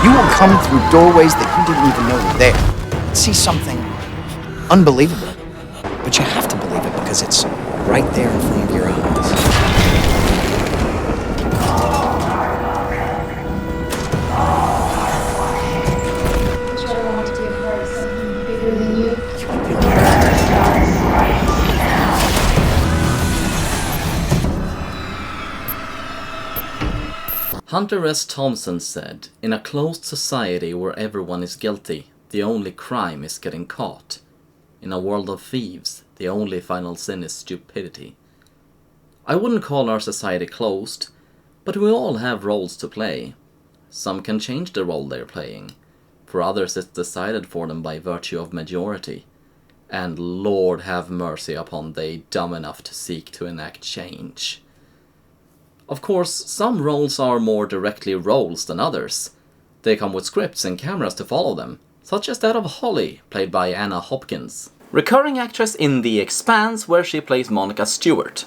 You will come through doorways that you didn't even know were there. See something unbelievable. But you have to believe it because it's right there in front of your eyes. What you ever want to give her is something bigger than you? Hunter S. Thompson said, "In a closed society where everyone is guilty, the only crime is getting caught. In a world of thieves, the only final sin is stupidity." I wouldn't call our society closed, but we all have roles to play. Some can change the role they're playing. For others it's decided for them by virtue of majority. And Lord have mercy upon they dumb enough to seek to enact change. Of course, some roles are more directly roles than others. They come with scripts and cameras to follow them, such as that of Holly, played by Anna Hopkins, recurring actress in The Expanse, where she plays Monica Stewart.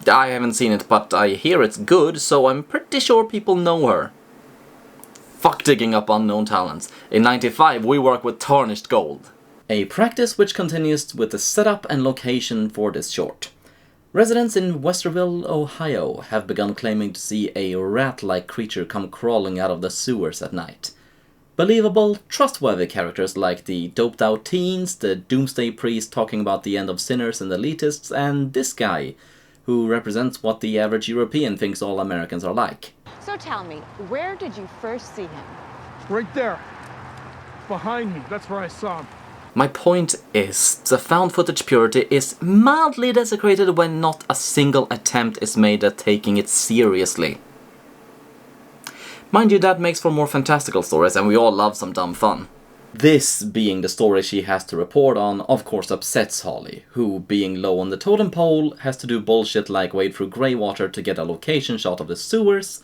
I haven't seen it, but I hear it's good, so I'm pretty sure people know her. Fuck digging up unknown talents. In '95 we work with tarnished gold. A practice which continues with the setup and location for this short. Residents in Westerville, Ohio have begun claiming to see a rat-like creature come crawling out of the sewers at night. Believable, trustworthy characters like the doped-out teens, the doomsday priest talking about the end of sinners and elitists, and this guy, who represents what the average European thinks all Americans are like. So tell me, where did you first see him? Right there. Behind me. That's where I saw him. My point is, the found footage purity is mildly desecrated when not a single attempt is made at taking it seriously. Mind you, that makes for more fantastical stories, and we all love some dumb fun. This being the story she has to report on, of course upsets Holly, who, being low on the totem pole, has to do bullshit like wade through grey water to get a location shot of the sewers,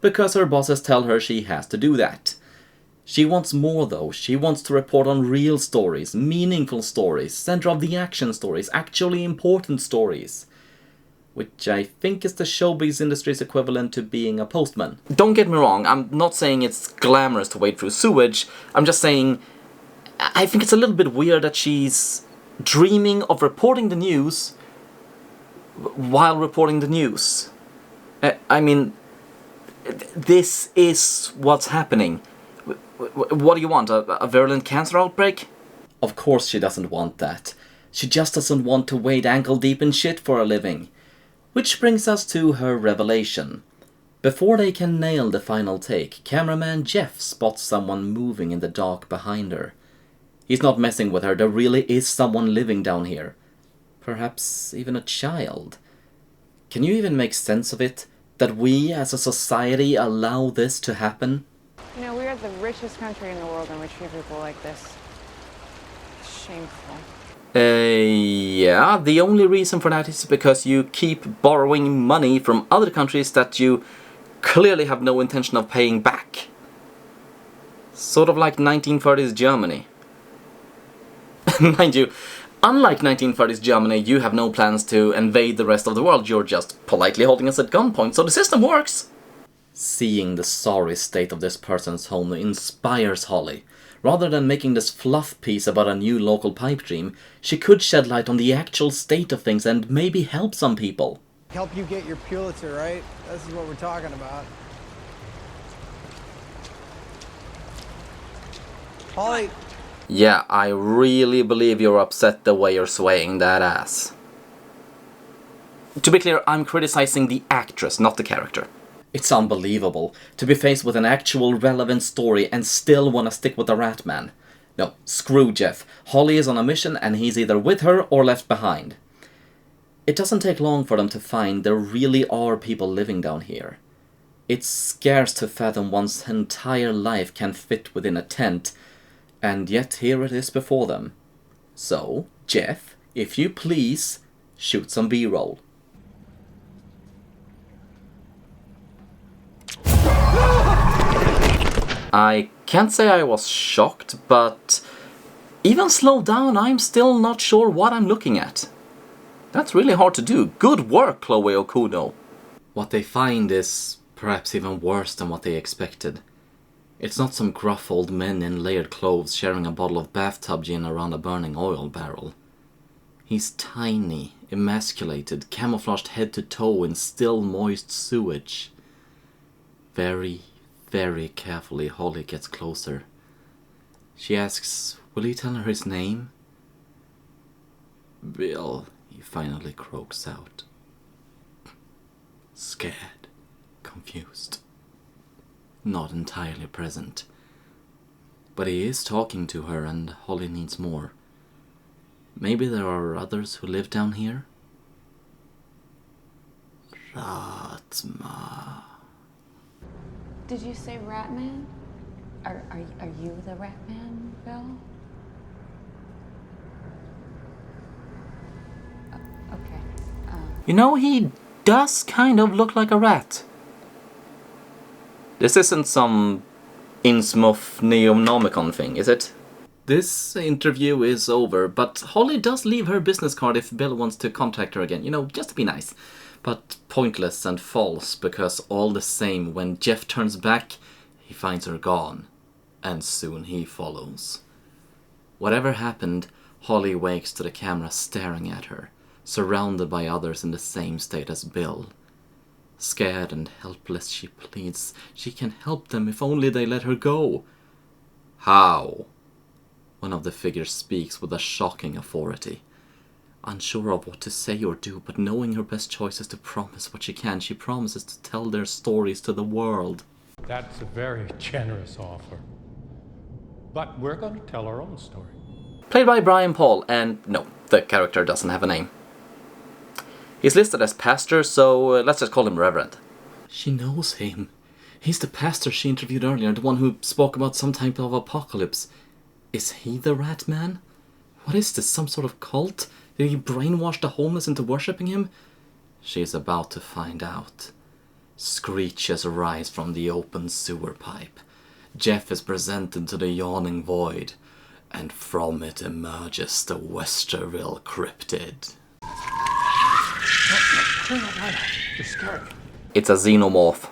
because her bosses tell her she has to do that. She wants more though. She wants to report on real stories, meaningful stories, center of the action stories, actually important stories. Which I think is the showbiz industry's equivalent to being a postman. Don't get me wrong, I'm not saying it's glamorous to wade through sewage, I'm just saying I think it's a little bit weird that she's dreaming of reporting the news while reporting the news. I mean, this is what's happening. What do you want, a virulent cancer outbreak? Of course she doesn't want that. She just doesn't want to wade ankle deep in shit for a living. Which brings us to her revelation. Before they can nail the final take, cameraman Jeff spots someone moving in the dark behind her. He's not messing with her, there really is someone living down here. Perhaps even a child. Can you even make sense of it? That we as a society allow this to happen? You know, we are the richest country in the world and we treat people like this. It's shameful. Yeah, the only reason for that is because you keep borrowing money from other countries that you clearly have no intention of paying back. Sort of like 1930s Germany. Mind you, unlike 1930s Germany, you have no plans to invade the rest of the world, you're just politely holding us at gunpoint, so the system works. Seeing the sorry state of this person's home inspires Holly. Rather than making this fluff piece about a new local pipe dream, she could shed light on the actual state of things and maybe help some people. Help you get your Pulitzer, right? This is what we're talking about. Holly. Yeah, I really believe you're upset the way you're swaying that ass. To be clear, I'm criticizing the actress, not the character. It's unbelievable to be faced with an actual relevant story and still want to stick with the rat man. No, screw Jeff. Holly is on a mission and he's either with her or left behind. It doesn't take long for them to find there really are people living down here. It's scarce to fathom one's entire life can fit within a tent, and yet here it is before them. So, Jeff, if you please, shoot some B-roll. I can't say I was shocked, but even slowed down, I'm still not sure what I'm looking at. That's really hard to do. Good work, Chloe Okuno. What they find is perhaps even worse than what they expected. It's not some gruff old men in layered clothes sharing a bottle of bathtub gin around a burning oil barrel. He's tiny, emasculated, camouflaged head to toe in still moist sewage. Very, very carefully, Holly gets closer. She asks, will he tell her his name? Bill, he finally croaks out. Scared, confused, not entirely present. But he is talking to her, and Holly needs more. Maybe there are others who live down here? Ratma. Did you say Ratman? Are you the Ratman, Bill? Okay. You know, he does kind of look like a rat. This isn't some Innsmouth Neonomicon thing, is it? This interview is over, but Holly does leave her business card if Bill wants to contact her again, you know, just to be nice. But pointless and false, because all the same, when Jeff turns back, he finds her gone, and soon he follows. Whatever happened, Holly wakes to the camera staring at her, surrounded by others in the same state as Bill. Scared and helpless, she pleads she can help them if only they let her go. How? One of the figures speaks with a shocking authority. Unsure of what to say or do, but knowing her best choice is to promise what she can, she promises to tell their stories to the world. That's a very generous offer. But we're going to tell our own story. Played by Brian Paul, and no, the character doesn't have a name. He's listed as pastor, so let's just call him Reverend. She knows him. He's the pastor she interviewed earlier, the one who spoke about some type of apocalypse. Is he the Rat Man? What is this, some sort of cult? Did he brainwash the homeless into worshipping him? She's about to find out. Screeches rise from the open sewer pipe. Jeff is presented to the yawning void, and from it emerges the Westerville cryptid. You're scared. It's a xenomorph.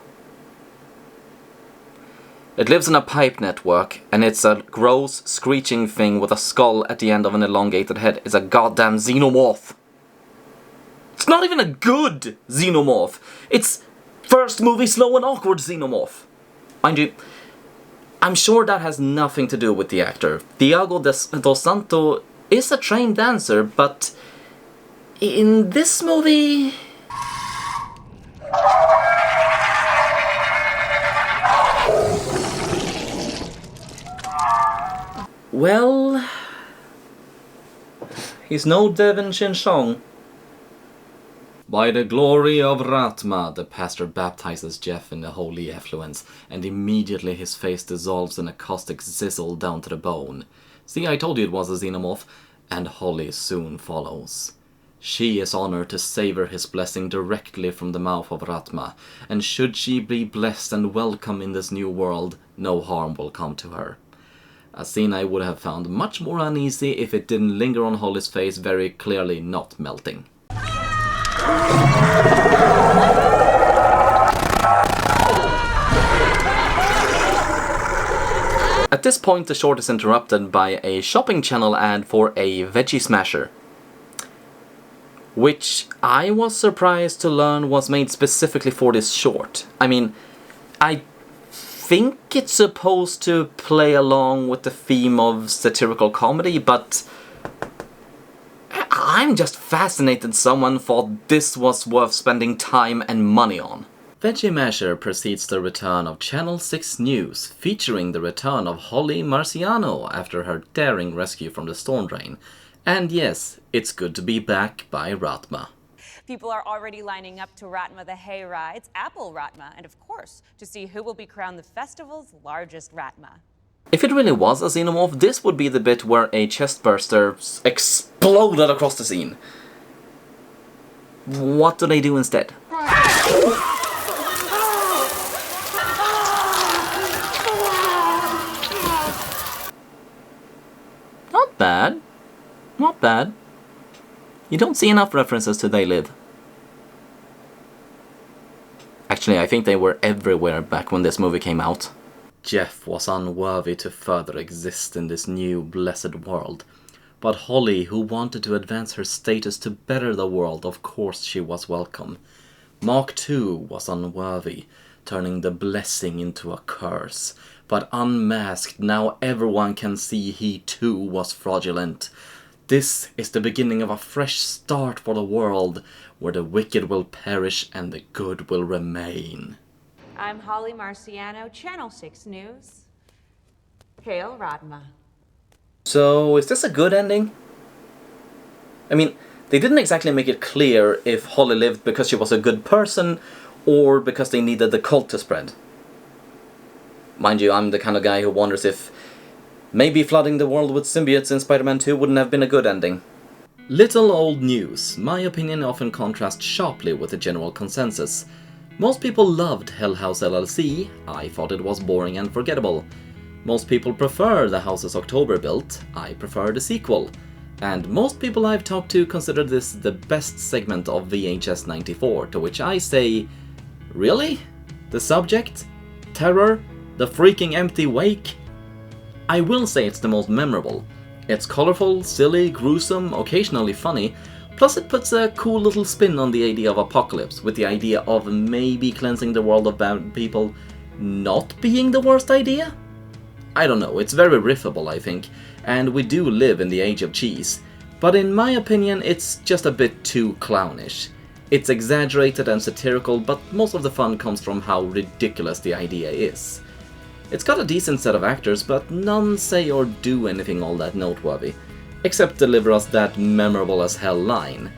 It lives in a pipe network, and it's a gross, screeching thing with a skull at the end of an elongated head. It's a goddamn xenomorph. It's not even a good xenomorph. It's first movie slow and awkward xenomorph. Mind you, I'm sure that has nothing to do with the actor. Thiago dos Santos is a trained dancer, but in this movie... well, he's no Devin Chinchong. By the glory of Ratma, the pastor baptizes Jeff in the holy effluence, and immediately his face dissolves in a caustic sizzle down to the bone. See, I told you it was a xenomorph, and Holly soon follows. She is honored to savor his blessing directly from the mouth of Ratma, and should she be blessed and welcome in this new world, no harm will come to her. A scene I would have found much more uneasy if it didn't linger on Holly's face, very clearly not melting. At this point, the short is interrupted by a shopping channel ad for a veggie smasher, which I was surprised to learn was made specifically for this short. I mean, I think it's supposed to play along with the theme of satirical comedy, but I'm just fascinated someone thought this was worth spending time and money on. Veggie Masher precedes the return of Channel 6 News, featuring the return of Holly Marciano after her daring rescue from the storm drain. And yes, it's good to be back by Ratma. People are already lining up to Ratma the Hay Rides, Apple Ratma, and of course, to see who will be crowned the festival's largest Ratma. If it really was a xenomorph, this would be the bit where a chestburster exploded across the scene. What do they do instead? Not bad. Not bad. You don't see enough references to They Live. Actually, Actually, I think they were everywhere back when this movie came out. Jeff was unworthy to further exist in this new blessed world. But Holly, who wanted to advance her status to better the world, of course she was welcome. Mark too was unworthy, turning the blessing into a curse. But unmasked, now everyone can see he too was fraudulent. This is the beginning of a fresh start for the world, where the wicked will perish and the good will remain. I'm Holly Marciano, Channel 6 News. Hail Radma. So, is this a good ending? I mean, they didn't exactly make it clear if Holly lived because she was a good person or because they needed the cult to spread. Mind you, I'm the kind of guy who wonders if maybe flooding the world with symbiotes in Spider-Man 2 wouldn't have been a good ending. Little old news. My opinion often contrasts sharply with the general consensus. Most people loved Hell House LLC. I thought it was boring and forgettable. Most people prefer the houses October built. I prefer the sequel. And most people I've talked to consider this the best segment of VHS 94, to which I say, really? The subject? Terror? The freaking empty wake? I will say it's the most memorable. It's colorful, silly, gruesome, occasionally funny, plus it puts a cool little spin on the idea of apocalypse, with the idea of maybe cleansing the world of bad people not being the worst idea? I don't know, it's very riffable I think, and we do live in the age of cheese, but in my opinion it's just a bit too clownish. It's exaggerated and satirical, but most of the fun comes from how ridiculous the idea is. It's got a decent set of actors, but none say or do anything all that noteworthy, except deliver us that memorable as hell line.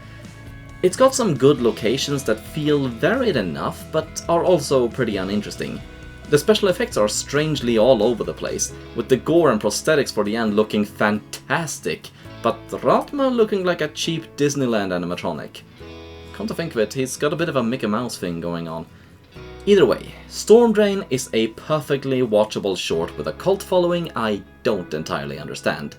It's got some good locations that feel varied enough, but are also pretty uninteresting. The special effects are strangely all over the place, with the gore and prosthetics for the end looking fantastic, but Ratma looking like a cheap Disneyland animatronic. Come to think of it, he's got a bit of a Mickey Mouse thing going on. Either way, Storm Drain is a perfectly watchable short with a cult following I don't entirely understand.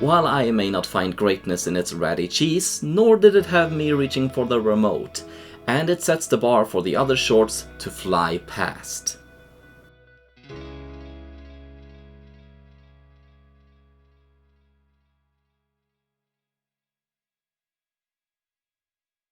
While I may not find greatness in its ratty cheese, nor did it have me reaching for the remote, and it sets the bar for the other shorts to fly past.